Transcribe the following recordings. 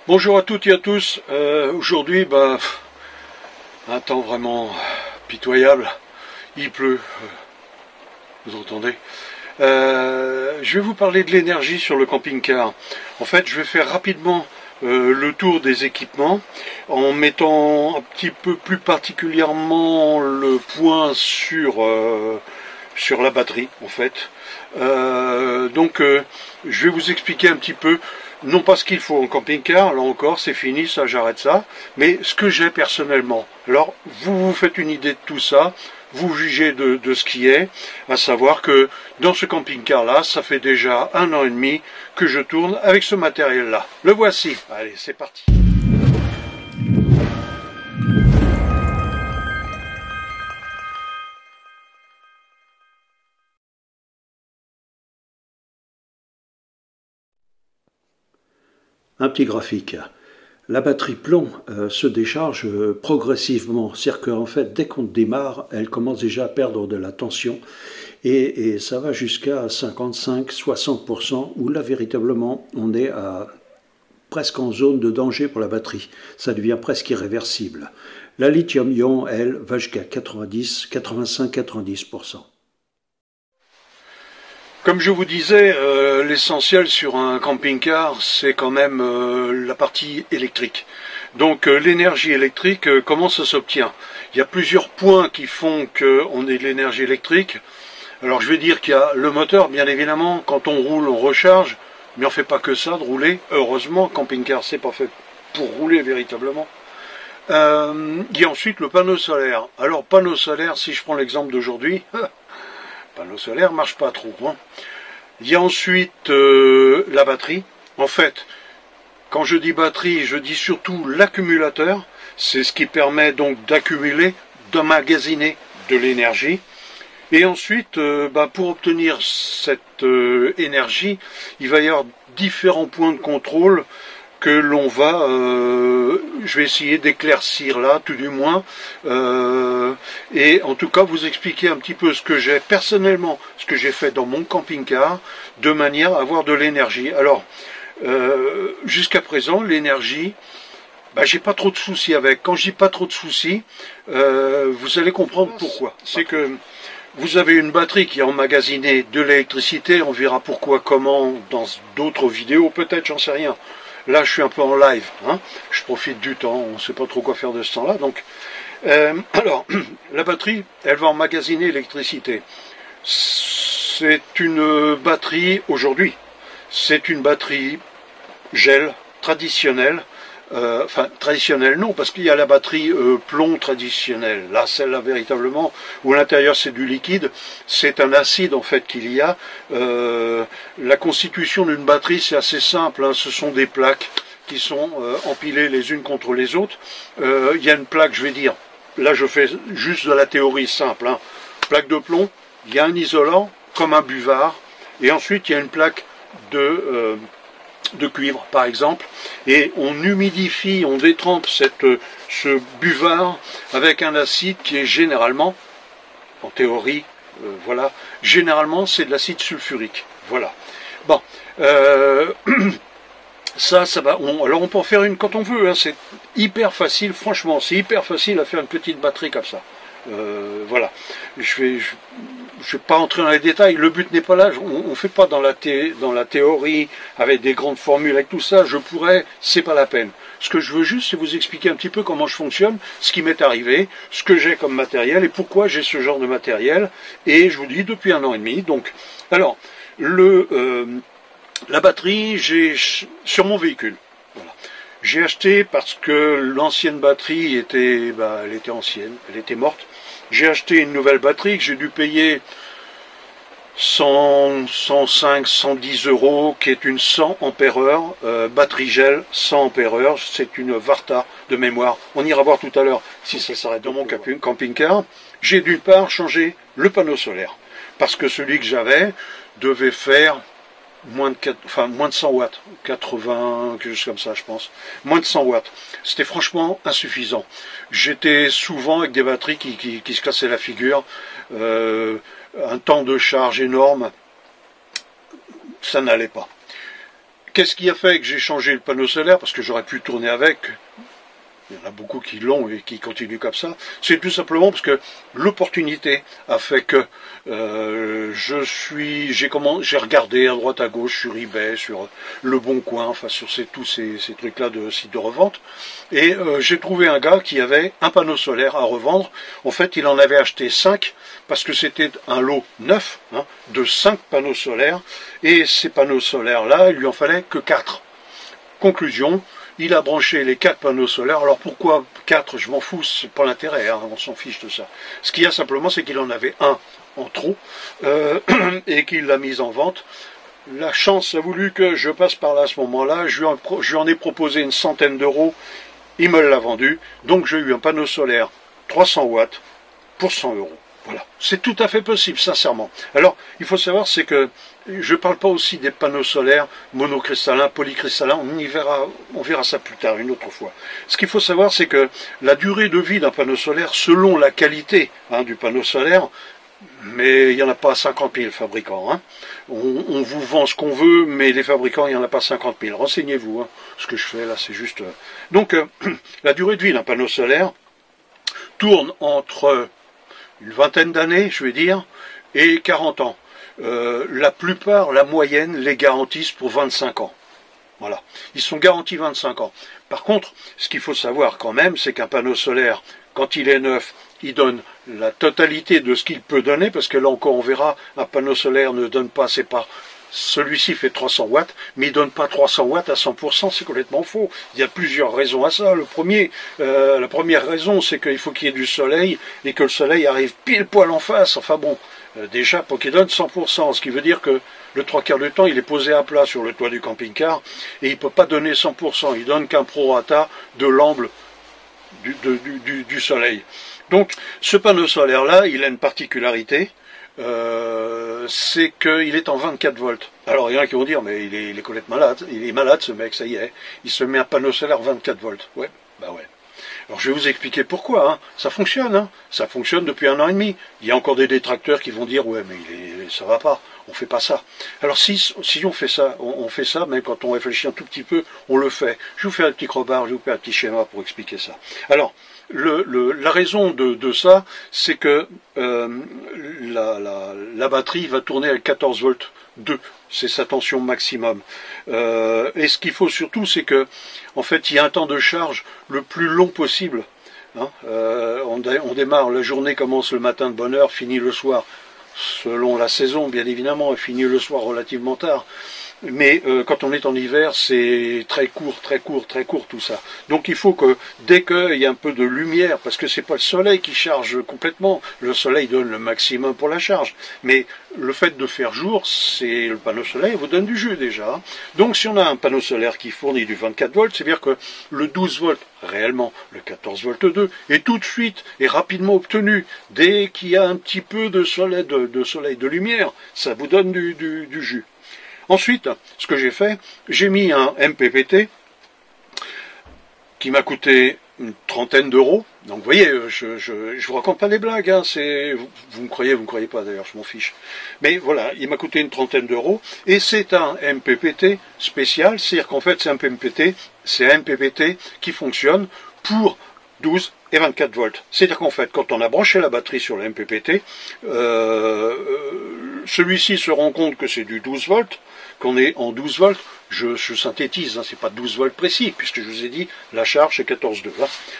Bonjour à toutes et à tous. Aujourd'hui, un temps vraiment pitoyable. Il pleut, vous entendez. Je vais vous parler de l'énergie sur le camping-car. En fait, je vais faire rapidement le tour des équipements en mettant un petit peu plus particulièrement le point sur la batterie, en fait. Je vais vous expliquer un petit peu. Non pas ce qu'il faut en camping-car, là encore c'est fini, ça j'arrête ça, mais ce que j'ai personnellement. Alors vous vous faites une idée de tout ça, vous jugez de ce qui est, à savoir que dans ce camping-car là, ça fait déjà 1 an et demi que je tourne avec ce matériel là. Le voici, allez c'est parti. Un petit graphique. La batterie plomb se décharge progressivement, c'est-à-dire qu'en fait, dès qu'on démarre, elle commence déjà à perdre de la tension et ça va jusqu'à 55-60% où là, véritablement, on est presque en zone de danger pour la batterie. Ça devient presque irréversible. La lithium-ion, elle, va jusqu'à 85-90%. Comme je vous disais, l'essentiel sur un camping-car, c'est quand même la partie électrique. Donc l'énergie électrique, comment ça s'obtient? Il y a plusieurs points qui font qu'on ait de l'énergie électrique. Alors je vais dire qu'il y a le moteur, bien évidemment, quand on roule, on recharge, mais on ne fait pas que ça, de rouler. Heureusement, camping-car, c'est pas fait pour rouler véritablement. Il y a ensuite le panneau solaire. Alors panneau solaire, si je prends l'exemple d'aujourd'hui... panneau solaire marche pas trop. Hein. Il y a ensuite la batterie. En fait, quand je dis batterie, je dis surtout l'accumulateur. C'est ce qui permet donc d'accumuler, d'emmagasiner de l'énergie. Et ensuite, pour obtenir cette énergie, il va y avoir différents points de contrôle que l'on va, je vais essayer d'éclaircir là, tout du moins, et en tout cas vous expliquer un petit peu ce que j'ai personnellement, ce que j'ai fait dans mon camping-car, de manière à avoir de l'énergie. Alors, jusqu'à présent, l'énergie, j'ai pas trop de soucis avec. Quand je dis pas trop de soucis, vous allez comprendre pourquoi. C'est que vous avez une batterie qui a emmagasiné de l'électricité, on verra pourquoi, comment, dans d'autres vidéos, peut-être, j'en sais rien. Là, je suis un peu en live, hein. Je profite du temps, on ne sait pas trop quoi faire de ce temps-là. Donc, alors, la batterie, elle va emmagasiner l'électricité. C'est une batterie, aujourd'hui, c'est une batterie gel traditionnelle. Traditionnelle non, parce qu'il y a la batterie plomb traditionnelle. Là, celle-là, véritablement, où à l'intérieur c'est du liquide, c'est un acide en fait qu'il y a. La constitution d'une batterie, c'est assez simple, hein. Ce sont des plaques qui sont empilées les unes contre les autres. Il y a une plaque, je vais dire, là je fais juste de la théorie simple, hein. Plaque de plomb, il y a un isolant, comme un buvard, et ensuite il y a une plaque de cuivre par exemple, et on humidifie, on détrempe ce buvard avec un acide qui est généralement, en théorie, voilà, généralement c'est de l'acide sulfurique, voilà. Bon, ça va, alors on peut en faire une quand on veut, hein, c'est hyper facile, franchement, c'est hyper facile à faire une petite batterie comme ça. Voilà, je vais pas entrer dans les détails, le but n'est pas là, on ne fait pas dans la théorie, avec des grandes formules, avec tout ça, je pourrais, c'est pas la peine. Ce que je veux juste, c'est vous expliquer un petit peu comment je fonctionne, ce qui m'est arrivé, ce que j'ai comme matériel, et pourquoi j'ai ce genre de matériel, et je vous dis, depuis 1 an et demi, donc, alors, la batterie, j'ai sur mon véhicule, voilà. J'ai acheté parce que l'ancienne batterie était, elle était ancienne, elle était morte. J'ai acheté une nouvelle batterie que j'ai dû payer 100, 105, 110 €, qui est une 100 ampères-heure, batterie gel 100 ampères-heure, c'est une Varta de mémoire. On ira voir tout à l'heure si ça s'arrête dans mon camping-car. J'ai d'une part changé le panneau solaire, parce que celui que j'avais devait faire moins de 100 watts, 80, quelque chose comme ça je pense, moins de 100 watts. C'était franchement insuffisant. J'étais souvent avec des batteries qui se cassaient la figure, un temps de charge énorme, ça n'allait pas. Qu'est-ce qui a fait que j'ai changé le panneau solaire? Parce que j'aurais pu tourner avec. Il y en a beaucoup qui l'ont et qui continuent comme ça. C'est tout simplement parce que l'opportunité a fait que j'ai regardé à droite à gauche sur eBay, sur Le Bon Coin, enfin sur tous ces trucs-là de sites de revente, et j'ai trouvé un gars qui avait un panneau solaire à revendre. En fait, il en avait acheté 5 parce que c'était un lot neuf de 5 panneaux solaires, et ces panneaux solaires-là, il lui en fallait que 4. Conclusion. Il a branché les 4 panneaux solaires. Alors pourquoi 4? Je m'en fous, c'est pas l'intérêt, on s'en fiche de ça. Ce qu'il y a simplement, c'est qu'il en avait un en trop et qu'il l'a mis en vente. La chance a voulu que je passe par là à ce moment-là. Je lui en ai proposé une centaine d'euros. Il me l'a vendu. Donc j'ai eu un panneau solaire 300 watts pour 100 euros. Voilà, c'est tout à fait possible, sincèrement. Alors, il faut savoir, c'est que je ne parle pas aussi des panneaux solaires monocristallins, polycristallins, on verra ça plus tard, une autre fois. Ce qu'il faut savoir, c'est que la durée de vie d'un panneau solaire, selon la qualité du panneau solaire, mais il n'y en a pas 50 000 fabricants. On vous vend ce qu'on veut, mais les fabricants, il n'y en a pas 50 000. Renseignez-vous, ce que je fais là, c'est juste... Donc, la durée de vie d'un panneau solaire tourne entre une vingtaine d'années, je vais dire, et 40 ans. La plupart, la moyenne, les garantissent pour 25 ans. Voilà. Ils sont garantis 25 ans. Par contre, ce qu'il faut savoir quand même, c'est qu'un panneau solaire, quand il est neuf, il donne la totalité de ce qu'il peut donner, parce que là encore, on verra, un panneau solaire ne donne pas, c'est pas... Celui-ci fait 300 watts, mais il ne donne pas 300 watts à 100%, c'est complètement faux. Il y a plusieurs raisons à ça. La première raison, c'est qu'il faut qu'il y ait du soleil, et que le soleil arrive pile poil en face. Enfin bon, déjà, pour qu'il donne 100%, ce qui veut dire que le 3/4 du temps, il est posé à plat sur le toit du camping-car, et il ne peut pas donner 100%. Il donne qu'un prorata de l'angle du soleil. Donc, ce panneau solaire-là, il a une particularité, c'est qu'il est en 24 volts. Alors il y en a qui vont dire, mais il est complètement malade, il est malade ce mec, ça y est, il se met un panneau solaire 24 volts. Ouais, bah ouais. Alors je vais vous expliquer pourquoi, ça fonctionne, ça fonctionne depuis 1 an et demi. Il y a encore des détracteurs qui vont dire, ouais mais ça va pas, on fait pas ça. Alors si on fait ça, on fait ça, mais quand on réfléchit un tout petit peu, on le fait. Je vous fais un petit crowbar, je vous fais un petit schéma pour expliquer ça. Alors, la raison de ça, c'est que la batterie va tourner à 14 volts 2, c'est sa tension maximum. Et ce qu'il faut surtout, c'est que, en fait, il y a un temps de charge le plus long possible. On démarre, la journée commence le matin de bonne heure, finit le soir, selon la saison, bien évidemment, et finit le soir relativement tard. Mais quand on est en hiver, c'est très court tout ça. Donc il faut que dès qu'il y a un peu de lumière, parce que c'est pas le soleil qui charge complètement, le soleil donne le maximum pour la charge. Mais le fait de faire jour, c'est le panneau solaire vous donne du jus déjà. Donc si on a un panneau solaire qui fournit du 24 volts, c'est-à-dire que le 12 volts, réellement le 14 volts 2, est tout de suite et rapidement obtenu. Dès qu'il y a un petit peu de soleil, de lumière, ça vous donne du jus. Ensuite, ce que j'ai fait, j'ai mis un MPPT qui m'a coûté une trentaine d'euros. Donc vous voyez, je vous raconte pas des blagues, vous me croyez pas d'ailleurs, je m'en fiche. Mais voilà, il m'a coûté une trentaine d'euros, et c'est un MPPT spécial, c'est-à-dire qu'en fait c'est un MPPT qui fonctionne pour 12 et 24 volts. C'est-à-dire qu'en fait, quand on a branché la batterie sur le MPPT, celui-ci se rend compte que c'est du 12 volts, qu'on est en 12 volts, je synthétise, c'est pas 12 volts précis, puisque je vous ai dit, la charge c'est 14,2.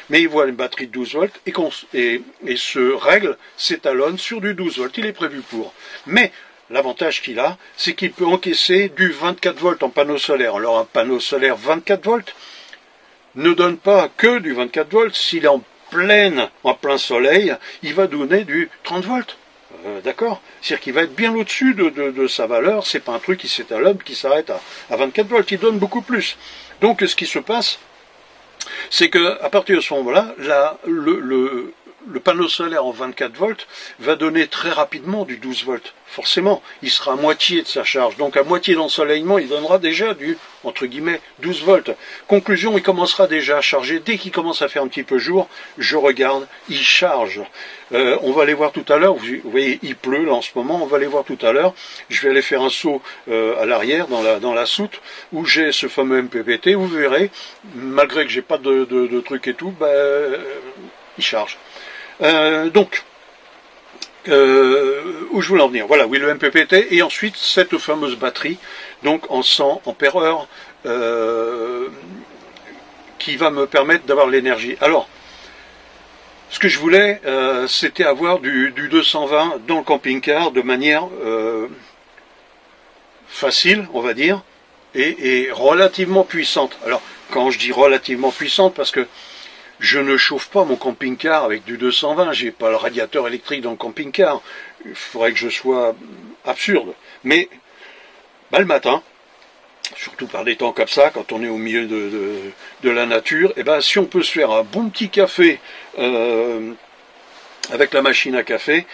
Mais il voit une batterie de 12 volts et se règle, s'étalonne sur du 12 volts, il est prévu pour. Mais l'avantage qu'il a, c'est qu'il peut encaisser du 24 volts en panneau solaire. Alors un panneau solaire 24 volts ne donne pas que du 24 volts, s'il est en plein soleil, il va donner du 30 volts. D'accord? C'est-à-dire qu'il va être bien au-dessus de sa valeur, c'est pas un truc qui s'étalonne, qui s'arrête à 24 volts, il donne beaucoup plus. Donc ce qui se passe, c'est que à partir de ce moment-là, le panneau solaire en 24 volts va donner très rapidement du 12 volts. Forcément, il sera à moitié de sa charge. Donc à moitié d'ensoleillement, il donnera déjà du, entre guillemets, 12 volts. Conclusion, il commencera déjà à charger. Dès qu'il commence à faire un petit peu jour, je regarde, il charge. On va aller voir tout à l'heure. Vous voyez, il pleut là en ce moment. On va aller voir tout à l'heure. Je vais aller faire un saut à l'arrière, dans la soute, où j'ai ce fameux MPPT. Vous verrez, malgré que j'ai pas de truc et tout, il charge. Donc, où je voulais en venir. Voilà, oui, le MPPT, et ensuite cette fameuse batterie, donc en 100 ampères-heure, qui va me permettre d'avoir l'énergie. Alors, ce que je voulais, c'était avoir du 220 dans le camping-car de manière facile, on va dire, et relativement puissante. Alors, quand je dis relativement puissante, parce que je ne chauffe pas mon camping-car avec du 220, j'ai pas le radiateur électrique dans le camping-car. Il faudrait que je sois absurde. Mais le matin, surtout par des temps comme ça, quand on est au milieu de la nature, et si on peut se faire un bon petit café avec la machine à café,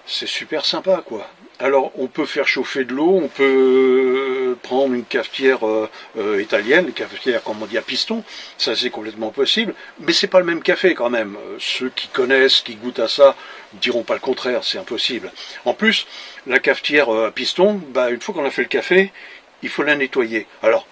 c'est super sympa, quoi. Alors, on peut faire chauffer de l'eau, on peut prendre une cafetière italienne, une cafetière, comme on dit, à piston, ça c'est complètement possible, mais c'est pas le même café quand même. Ceux qui connaissent, qui goûtent à ça, diront pas le contraire, c'est impossible. En plus, la cafetière à piston, une fois qu'on a fait le café, il faut la nettoyer. Alors,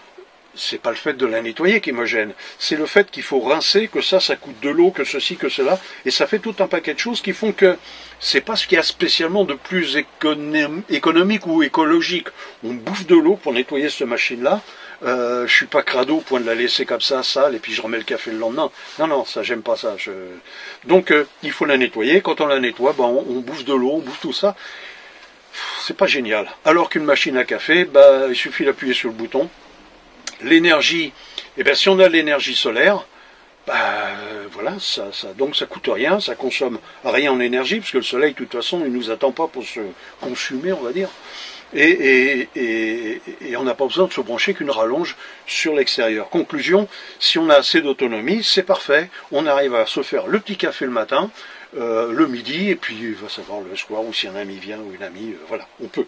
c'est pas le fait de la nettoyer qui me gêne, c'est le fait qu'il faut rincer, que ça coûte de l'eau, que ceci, que cela, et ça fait tout un paquet de choses qui font que c'est pas ce qu'il y a spécialement de plus économique ou écologique. On bouffe de l'eau pour nettoyer cette machine-là. Je suis pas crado au point de la laisser comme ça, sale, et puis je remets le café le lendemain. Non, ça, j'aime pas ça. Donc, il faut la nettoyer. Quand on la nettoie, on bouffe de l'eau, on bouffe tout ça. C'est pas génial. Alors qu'une machine à café, il suffit d'appuyer sur le bouton. L'énergie, si on a l'énergie solaire, voilà, donc ça coûte rien, ça consomme rien en énergie, parce que le soleil, de toute façon, il nous attend pas pour se consumer, on va dire. Et on n'a pas besoin de se brancher qu'une rallonge sur l'extérieur. Conclusion, si on a assez d'autonomie, c'est parfait. On arrive à se faire le petit café le matin, le midi, et puis il va savoir le soir, ou si un ami vient, ou une amie, voilà, on peut.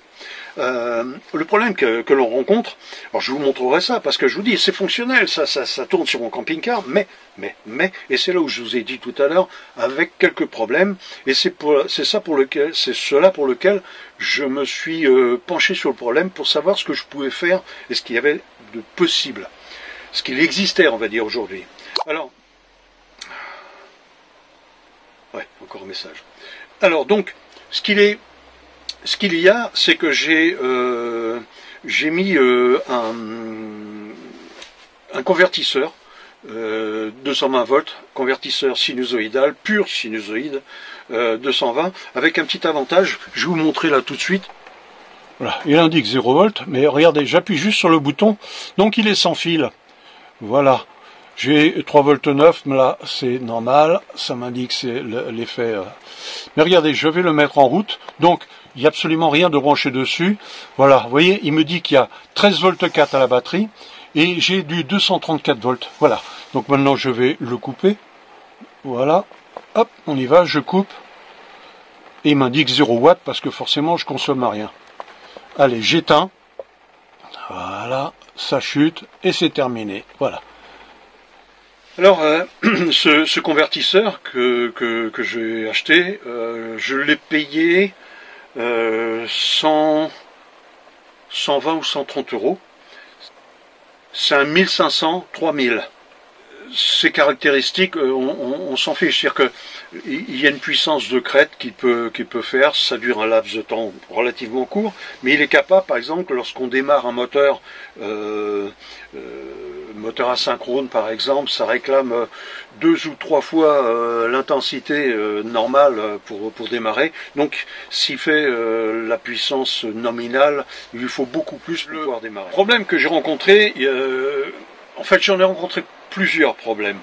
Le problème que l'on rencontre, alors je vous montrerai ça, parce que je vous dis, c'est fonctionnel, ça tourne sur mon camping-car, mais, et c'est là où je vous ai dit tout à l'heure, avec quelques problèmes, et c'est cela pour lequel je me suis penché sur le problème pour savoir ce que je pouvais faire et ce qu'il y avait de possible, ce qu'il existait, on va dire, aujourd'hui. Alors, ouais, encore un message. Alors donc, ce qu'il y a, c'est que j'ai mis un convertisseur 220 volts, convertisseur sinusoïdal, pur sinusoïde, 220, avec un petit avantage, je vais vous montrer là tout de suite. Voilà, il indique 0 volts, mais regardez, j'appuie juste sur le bouton, donc il est sans fil. Voilà, j'ai 3 volts 9, mais là c'est normal, ça m'indique c'est l'effet. Mais regardez, je vais le mettre en route, donc il n'y a absolument rien de branché dessus. Voilà, vous voyez, il me dit qu'il y a 13 volts 4 à la batterie, et j'ai du 234 volts. Voilà, donc maintenant je vais le couper. Voilà, hop, on y va, je coupe. Et il m'indique 0 watts parce que forcément je consomme rien. Allez, j'éteins. Voilà, ça chute et c'est terminé. Voilà. Alors, ce convertisseur que j'ai acheté, je l'ai payé 120 ou 130 euros. C'est un 1500, 3000. Ces caractéristiques, on s'en fiche. C'est-à-dire qu'il y a une puissance de crête qu'il peut faire, ça dure un laps de temps relativement court, mais il est capable, par exemple, lorsqu'on démarre un moteur, moteur asynchrone par exemple, ça réclame 2 ou 3 fois l'intensité normale pour démarrer. Donc s'il fait la puissance nominale, il lui faut beaucoup plus pour pouvoir démarrer. Le problème que j'ai rencontré, en fait j'en ai rencontré plusieurs problèmes.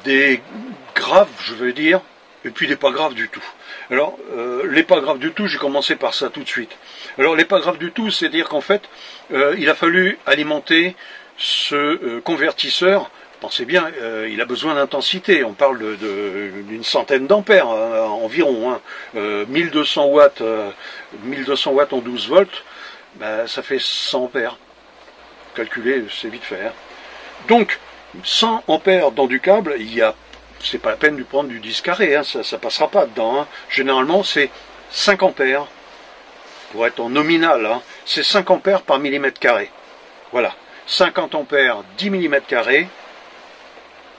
Des graves, je veux dire, et puis des pas graves du tout. Alors, les pas graves du tout, j'ai commencé par ça tout de suite. Alors, les pas graves du tout, c'est-à-dire qu'en fait, il a fallu alimenter ce convertisseur pensez bien, il a besoin d'intensité. On parle d'une centaine d'ampères environ. 1200 watts, 1200 watts en 12 volts, ben, ça fait 100 ampères. Calculer, c'est vite fait. Hein. Donc, 100 ampères dans du câble, c'est pas la peine de prendre du 10 carré, hein, ça passera pas dedans. Hein. Généralement, c'est 5 ampères, pour être en nominal, hein, c'est 5 ampères par millimètre carré. Voilà, 50 ampères, 10 millimètres carrés,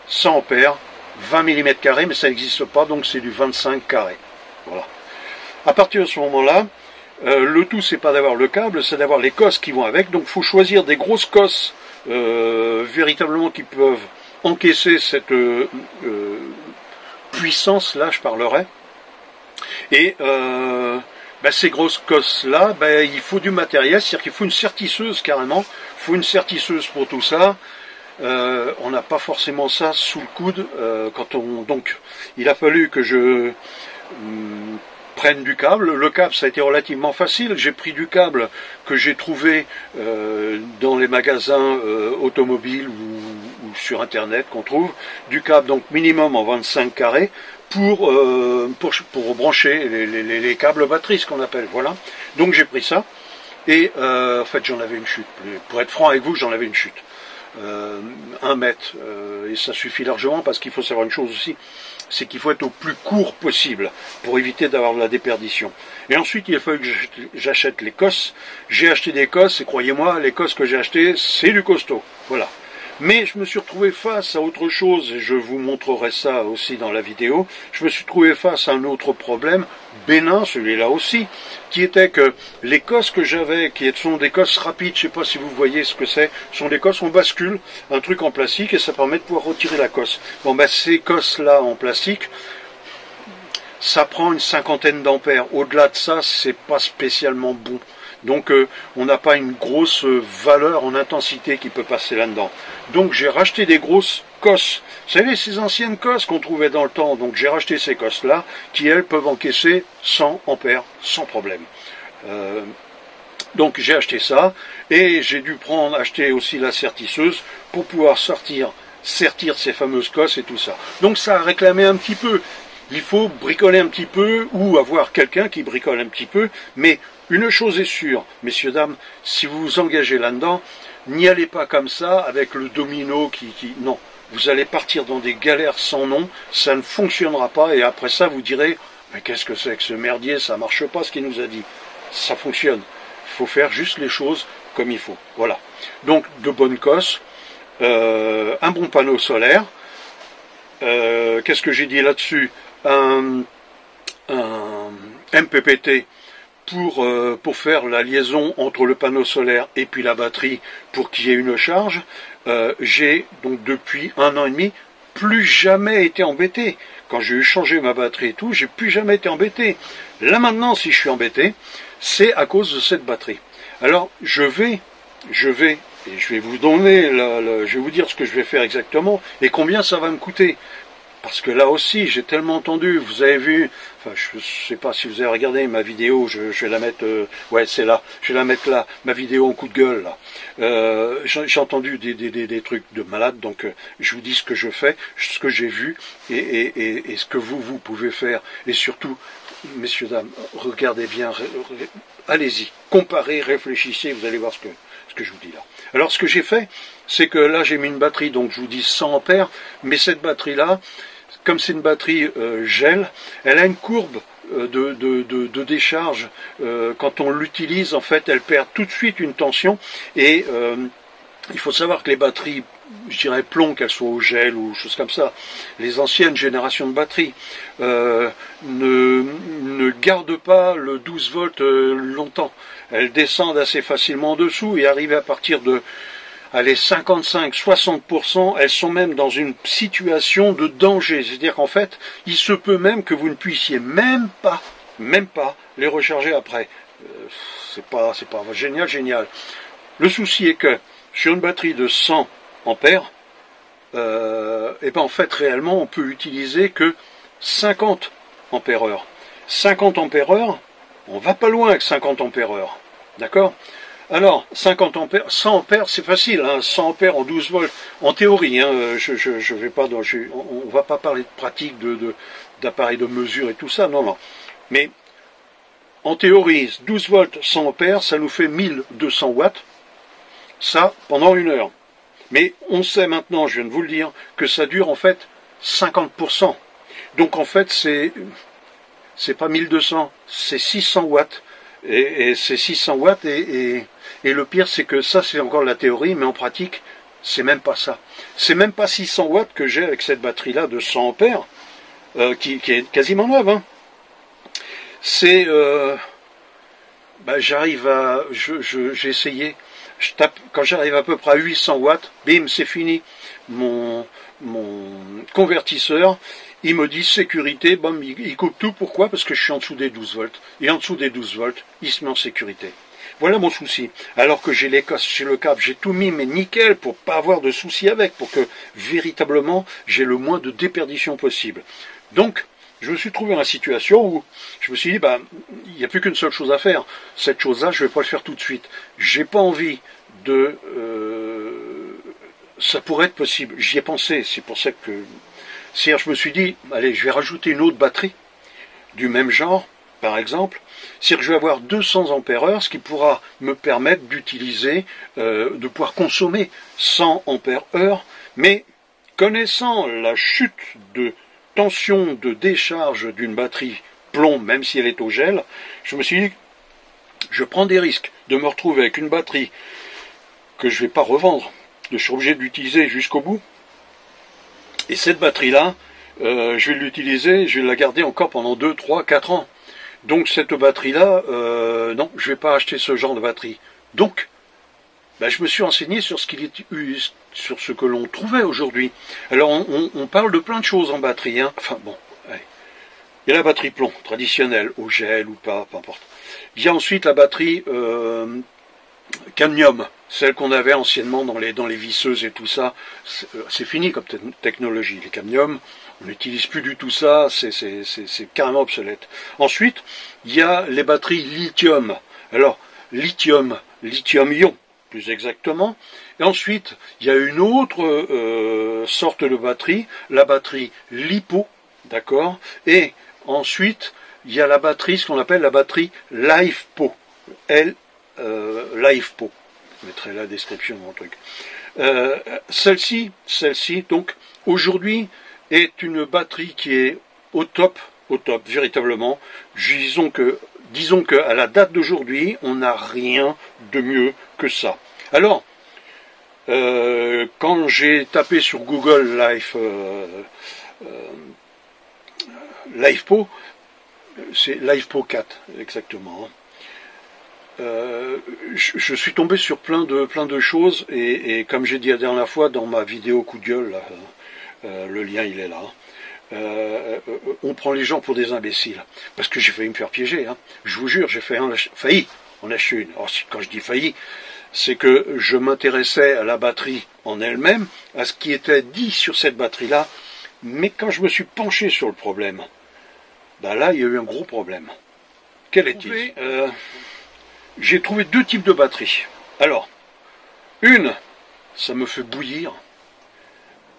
100 ampères, 20 millimètres carrés, mais ça n'existe pas, donc c'est du 25 carré. Voilà. À partir de ce moment-là, le tout, c'est pas d'avoir le câble, c'est d'avoir les cosses qui vont avec. Donc, il faut choisir des grosses cosses véritablement qui peuvent encaisser cette puissance-là, je parlerai. Et ces grosses cosses-là, il faut du matériel, c'est-à-dire qu'il faut une sertisseuse carrément. Il faut une sertisseuse pour tout ça. On n'a pas forcément ça sous le coude. Donc, il a fallu que je prenne du câble. Le câble, ça a été relativement facile. J'ai pris du câble que j'ai trouvé dans les magasins automobiles ou sur Internet qu'on trouve. Du câble, donc minimum en 25 carrés pour brancher les câbles batterie, ce qu'on appelle. Voilà. Donc j'ai pris ça. Et en fait, j'en avais une chute. Pour être franc avec vous, j'en avais une chute. 1 mètre. Et ça suffit largement parce qu'il faut savoir une chose aussi, c'est qu'il faut être au plus court possible pour éviter d'avoir de la déperdition. Et ensuite, il a fallu que j'achète les cosses. J'ai acheté des cosses et croyez-moi, les cosses que j'ai achetées, c'est du costaud. Voilà. Mais je me suis retrouvé face à autre chose, et je vous montrerai ça aussi dans la vidéo. Je me suis trouvé face à un autre problème, bénin, celui-là aussi, qui était que les cosses que j'avais, qui sont des cosses rapides, je ne sais pas si vous voyez ce que c'est, sont des cosses, on bascule, un truc en plastique, et ça permet de pouvoir retirer la cosse. Bon, ces cosses-là en plastique, ça prend une cinquantaine d'ampères. Au-delà de ça, c'est pas spécialement bon. Donc on n'a pas une grosse valeur en intensité qui peut passer là-dedans. Donc j'ai racheté des grosses cosses. Vous savez, ces anciennes cosses qu'on trouvait dans le temps. Donc j'ai racheté ces cosses-là qui, elles, peuvent encaisser 100 ampères sans problème. Donc j'ai acheté ça et j'ai dû acheter aussi la sertisseuse pour pouvoir sertir ces fameuses cosses et tout ça. Donc ça a réclamé un petit peu. Il faut bricoler un petit peu ou avoir quelqu'un qui bricole un petit peu, mais une chose est sûre, messieurs, dames, si vous vous engagez là-dedans, n'y allez pas comme ça avec le domino non, vous allez partir dans des galères sans nom, ça ne fonctionnera pas et après ça vous direz, mais qu'est-ce que c'est que ce merdier, ça marche pas ce qu'il nous a dit. Ça fonctionne, il faut faire juste les choses comme il faut. Voilà, donc de bonnes cosses, un bon panneau solaire, qu'est-ce que j'ai dit là-dessus, un MPPT pour faire la liaison entre le panneau solaire et puis la batterie pour qu'il y ait une charge. J'ai donc depuis 1 an et demi plus jamais été embêté. Quand j'ai eu changé ma batterie et tout, j'ai plus jamais été embêté. Là maintenant, si je suis embêté, c'est à cause de cette batterie. Alors je vais vous donner, je vais vous dire ce que je vais faire exactement et combien ça va me coûter. Parce que là aussi, j'ai tellement entendu, vous avez vu, enfin je ne sais pas si vous avez regardé ma vidéo, je vais la mettre, ouais c'est là, je vais la mettre là, ma vidéo en coup de gueule là. J'ai entendu des trucs de malade, donc je vous dis ce que je fais, ce que j'ai vu et ce que vous pouvez faire. Et surtout, messieurs, dames, regardez bien, allez-y, comparez, réfléchissez, vous allez voir ce que je vous dis là. Alors ce que j'ai fait, c'est que là j'ai mis une batterie, donc je vous dis 100 ampères, mais cette batterie-là, comme c'est une batterie gel, elle a une courbe de décharge. Quand on l'utilise, en fait, elle perd tout de suite une tension. Et il faut savoir que les batteries, je dirais plomb, qu'elles soient au gel ou choses comme ça, les anciennes générations de batteries ne gardent pas le 12 volts longtemps. Elles descendent assez facilement en dessous et arrivent à partir de 55-60%, elles sont même dans une situation de danger. C'est-à-dire qu'en fait, il se peut même que vous ne puissiez même pas les recharger après. C'est pas génial. Le souci est que sur une batterie de 100 ampères, en fait réellement on peut utiliser que 50 ampères-heure. 50 ampères-heure, on va pas loin avec 50 ampères-heure. D'accord ? Alors, 50 ampères, 100 ampères, c'est facile, hein, 100 ampères en 12 volts, en théorie, hein, je vais pas on va pas parler de pratique d'appareils de mesure et tout ça, non, non. Mais, en théorie, 12 volts, 100 ampères, ça nous fait 1200 watts, ça, pendant 1 heure. Mais on sait maintenant, je viens de vous le dire, que ça dure en fait 50%. Donc en fait, c'est pas 1200, c'est 600 watts. Et c'est 600 watts, et le pire, c'est que ça, c'est encore la théorie, mais en pratique, c'est même pas ça. C'est même pas 600 watts que j'ai avec cette batterie-là de 100 ampères, qui est quasiment neuve, hein. C'est, j'arrive à, j'ai essayé, je tape, quand j'arrive à peu près à 800 watts, bim, c'est fini. Mon convertisseur, il me dit sécurité, bam, il coupe tout. Pourquoi? Parce que je suis en dessous des 12 volts. Et en dessous des 12 volts, il se met en sécurité. Voilà mon souci. Alors que j'ai le câble, j'ai tout mis, mais nickel, pour pas avoir de soucis avec, pour que véritablement j'ai le moins de déperdition possible. Donc, je me suis trouvé dans la situation où je me suis dit, il n'y a plus qu'une seule chose à faire. Cette chose-là, je ne vais pas le faire tout de suite. J'ai pas envie de... ça pourrait être possible. J'y ai pensé. C'est pour ça que... C'est-à-dire, je me suis dit, allez, je vais rajouter une autre batterie du même genre, par exemple. C'est-à-dire que je vais avoir 200 ampères-heure, ce qui pourra me permettre d'utiliser, de pouvoir consommer 100 ampères-heure. Mais connaissant la chute de tension de décharge d'une batterie plomb, même si elle est au gel, je me suis dit, je prends des risques de me retrouver avec une batterie que je ne vais pas revendre, je suis obligé de l'utiliser jusqu'au bout. Et cette batterie-là, je vais l'utiliser, je vais la garder encore pendant 2, 3, 4 ans. Donc cette batterie-là, non, je ne vais pas acheter ce genre de batterie. Donc, je me suis renseigné sur sur ce que l'on trouvait aujourd'hui. Alors on parle de plein de choses en batterie, hein. Enfin bon, allez. Il y a la batterie plomb, traditionnelle, au gel ou pas, peu importe. Il y a ensuite la batterie cadmium, celle qu'on avait anciennement dans les visseuses et tout ça. C'est fini comme technologie. Les cadmium, on n'utilise plus du tout ça, c'est carrément obsolète. Ensuite, il y a les batteries lithium. Alors, lithium-ion, plus exactement. Et ensuite, il y a une autre sorte de batterie, la batterie LiPo, d'accord. Et ensuite, il y a la batterie, ce qu'on appelle la batterie LiFePO. LiFePO. Je mettrai la description dans le truc. Celle-ci, donc, aujourd'hui, est une batterie qui est au top, véritablement. Disons que à la date d'aujourd'hui, on n'a rien de mieux que ça. Alors, quand j'ai tapé sur Google LiFePO, c'est LiFePO 4 exactement. Je suis tombé sur plein de choses et comme j'ai dit la dernière fois dans ma vidéo coup de gueule, là, le lien il est là. On prend les gens pour des imbéciles parce que j'ai failli me faire piéger. Hein. Je vous jure, j'ai failli en acheter une. Alors, quand je dis failli, c'est que je m'intéressais à la batterie en elle-même, à ce qui était dit sur cette batterie-là, mais quand je me suis penché sur le problème, là, il y a eu un gros problème. Quel est-il? J'ai trouvé deux types de batteries. Alors, une, ça me fait bouillir.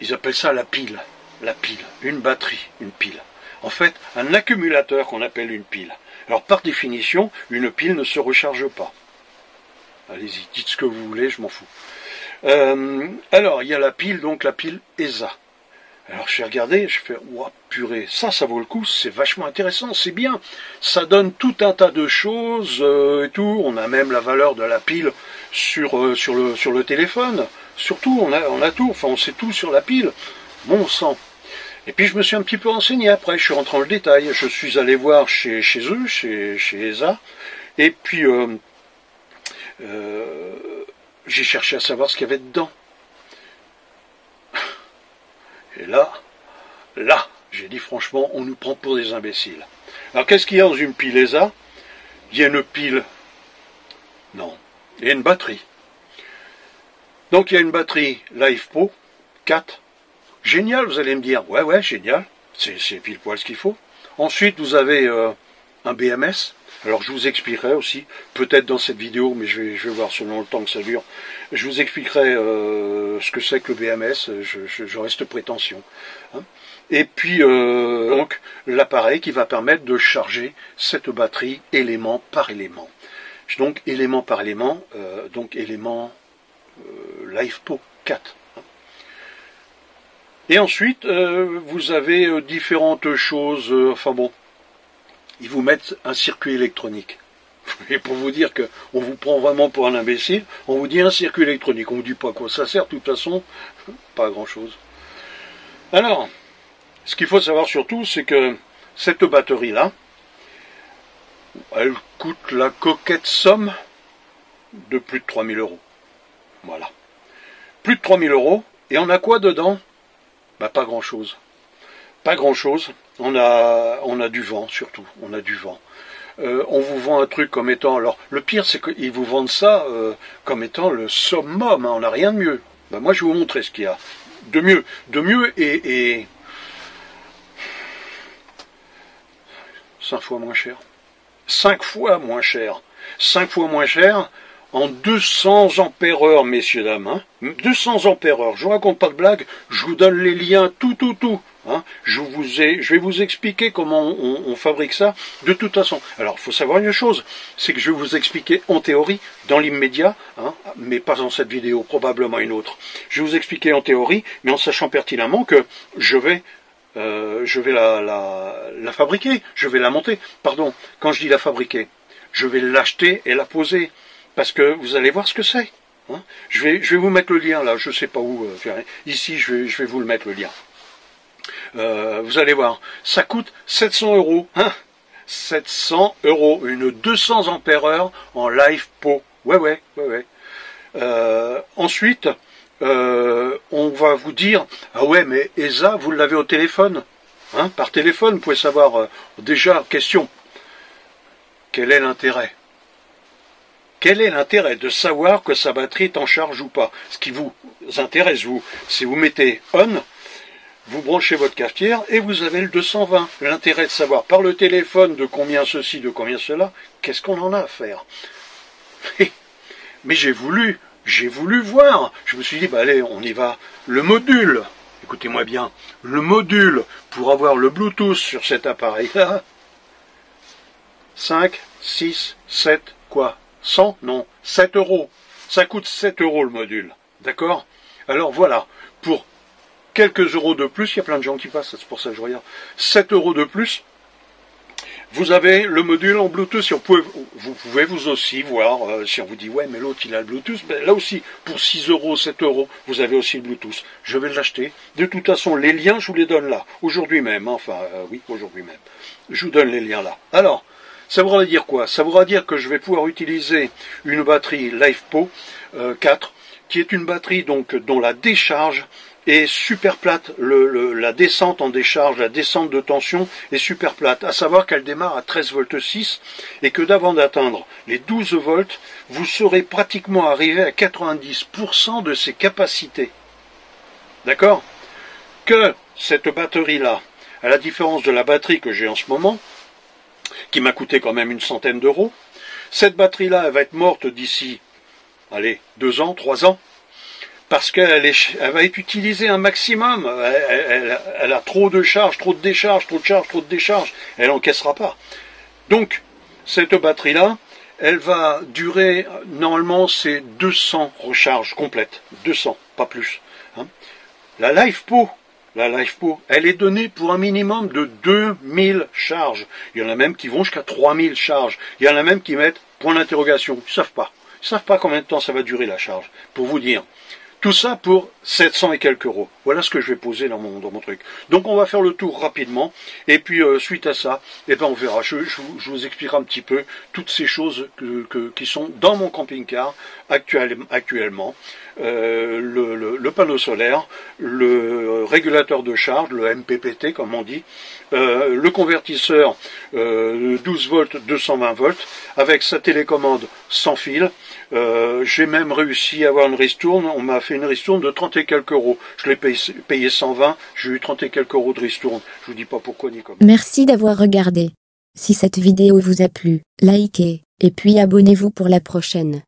Ils appellent ça la pile. La pile. Une batterie, une pile. En fait, un accumulateur qu'on appelle une pile. Alors, par définition, une pile ne se recharge pas. Allez-y, dites ce que vous voulez, je m'en fous. Alors, il y a la pile, donc la pile ESA. Alors, je vais regarder, je fais, ouah, purée, ça vaut le coup, c'est vachement intéressant, c'est bien. Ça donne tout un tas de choses et tout. On a même la valeur de la pile sur le téléphone. Surtout, on a tout, enfin, on sait tout sur la pile. Bon sang. Et puis, je me suis un petit peu renseigné après, je suis rentré dans le détail. Je suis allé voir chez eux, chez ESA. Et puis, j'ai cherché à savoir ce qu'il y avait dedans. Et là, j'ai dit franchement, on nous prend pour des imbéciles. Alors qu'est-ce qu'il y a dans une pile ESA? Il y a une pile, non, il y a une batterie. Donc il y a une batterie LiFePO 4. Génial, vous allez me dire. Ouais, génial, c'est pile poil ce qu'il faut. Ensuite, vous avez un BMS. Alors je vous expliquerai aussi, peut-être dans cette vidéo, mais je vais voir selon le temps que ça dure, je vous expliquerai ce que c'est que le BMS, je reste prétention. Hein. Et puis donc l'appareil qui va permettre de charger cette batterie élément par élément. Donc élément par élément, donc élément LiFePO 4. Et ensuite, vous avez différentes choses, enfin bon, ils vous mettent un circuit électronique. Et pour vous dire qu'on vous prend vraiment pour un imbécile, on vous dit un circuit électronique. On ne vous dit pas à quoi ça sert, de toute façon, pas à grand chose. Alors, ce qu'il faut savoir surtout, c'est que cette batterie-là, elle coûte la coquette somme de plus de 3000 €. Voilà. Plus de 3000 €, et on a quoi dedans? Bah, pas grand chose. Pas grand chose. On a du vent, surtout. On a du vent. On vous vend un truc comme étant... Alors, le pire, c'est qu'ils vous vendent ça comme étant le summum. Hein, on n'a rien de mieux. Bah, moi, je vais vous montrer ce qu'il y a de mieux. De mieux et 5 fois moins cher. 5 fois moins cher. 5 fois moins cher en 200 ampères-heure, messieurs, dames. Hein. 200 ampères-heure. Je vous raconte pas de blague. Je vous donne les liens, tout. Hein. Je vais vous expliquer comment on fabrique ça de toute façon. Alors, il faut savoir une chose, c'est que je vais vous expliquer en théorie, dans l'immédiat, hein, mais pas dans cette vidéo, probablement une autre. Je vais vous expliquer en théorie, mais en sachant pertinemment que je vais la fabriquer, je vais la monter. Pardon, quand je dis la fabriquer, je vais l'acheter et la poser. Parce que vous allez voir ce que c'est. Hein. Je vais vous mettre le lien là, je ne sais pas où. Ici, je vais vous le mettre le lien. Vous allez voir, ça coûte 700 €. Hein. 700 €, une 200 ampères-heure en LiFePO. Ouais. Ensuite, on va vous dire, ah ouais, mais ESA, vous l'avez au téléphone. Hein, par téléphone, vous pouvez savoir, déjà, question, quel est l'intérêt? Quel est l'intérêt de savoir que sa batterie est en charge ou pas? Ce qui vous intéresse, vous, si vous mettez on, vous branchez votre cafetière et vous avez le 220. L'intérêt de savoir par le téléphone de combien ceci, de combien cela, qu'est-ce qu'on en a à faire? Mais j'ai voulu voir. Je me suis dit, bah allez, on y va. Le module, écoutez-moi bien, le module pour avoir le Bluetooth sur cet appareil-là, 5, 6, 7, quoi? 100? Non, 7 €. Ça coûte 7 € le module. D'accord? Alors voilà, pour quelques euros de plus, il y a plein de gens qui passent, c'est pour ça que je regarde. 7 € de plus, vous avez le module en Bluetooth. Si vous pouvez vous aussi voir, si on vous dit, ouais, mais l'autre il a le Bluetooth, ben, là aussi, pour 6 €, 7 €, vous avez aussi le Bluetooth. Je vais l'acheter. De toute façon, les liens, je vous les donne là, aujourd'hui même. Enfin, oui, aujourd'hui même. Je vous donne les liens là. Alors, ça voudra dire quoi? Ça voudra dire que je vais pouvoir utiliser une batterie LiFePO 4, qui est une batterie donc dont la décharge est super plate. La descente en décharge, la descente de tension est super plate. À savoir qu'elle démarre à 13 volts 6 et que d'avant d'atteindre les 12 volts, vous serez pratiquement arrivé à 90% de ses capacités. D'accord? Que cette batterie-là, à la différence de la batterie que j'ai en ce moment, qui m'a coûté quand même une centaine d'euros. Cette batterie-là, elle va être morte d'ici, allez, 2 ans, 3 ans, parce qu'elle va être utilisée un maximum. Elle a trop de charge, trop de décharge, trop de charge, trop de décharge. Elle n'encaissera pas. Donc, cette batterie-là, elle va durer, normalement, c'est 200 recharges complètes. 200, pas plus. Hein. La LiFePO, elle est donnée pour un minimum de 2000 charges. Il y en a même qui vont jusqu'à 3000 charges. Il y en a même qui mettent point d'interrogation. Ils ne savent pas. Ils ne savent pas combien de temps ça va durer la charge. Pour vous dire. Tout ça pour 700 et quelques euros. Voilà ce que je vais poser dans mon truc. Donc on va faire le tour rapidement. Et puis suite à ça, eh ben on verra. Je vous expliquerai un petit peu toutes ces choses qui sont dans mon camping-car actuellement. Le panneau solaire, le régulateur de charge, le MPPT comme on dit, le convertisseur 12 volts, 220 volts, avec sa télécommande sans fil. J'ai même réussi à avoir une ristourne. On m'a fait une ristourne de 30 et quelques euros. Je l'ai payé 120, j'ai eu 30 et quelques euros de ristourne. Je vous dis pas pourquoi ni comment. Merci d'avoir regardé. Si cette vidéo vous a plu, likez, et puis abonnez-vous pour la prochaine.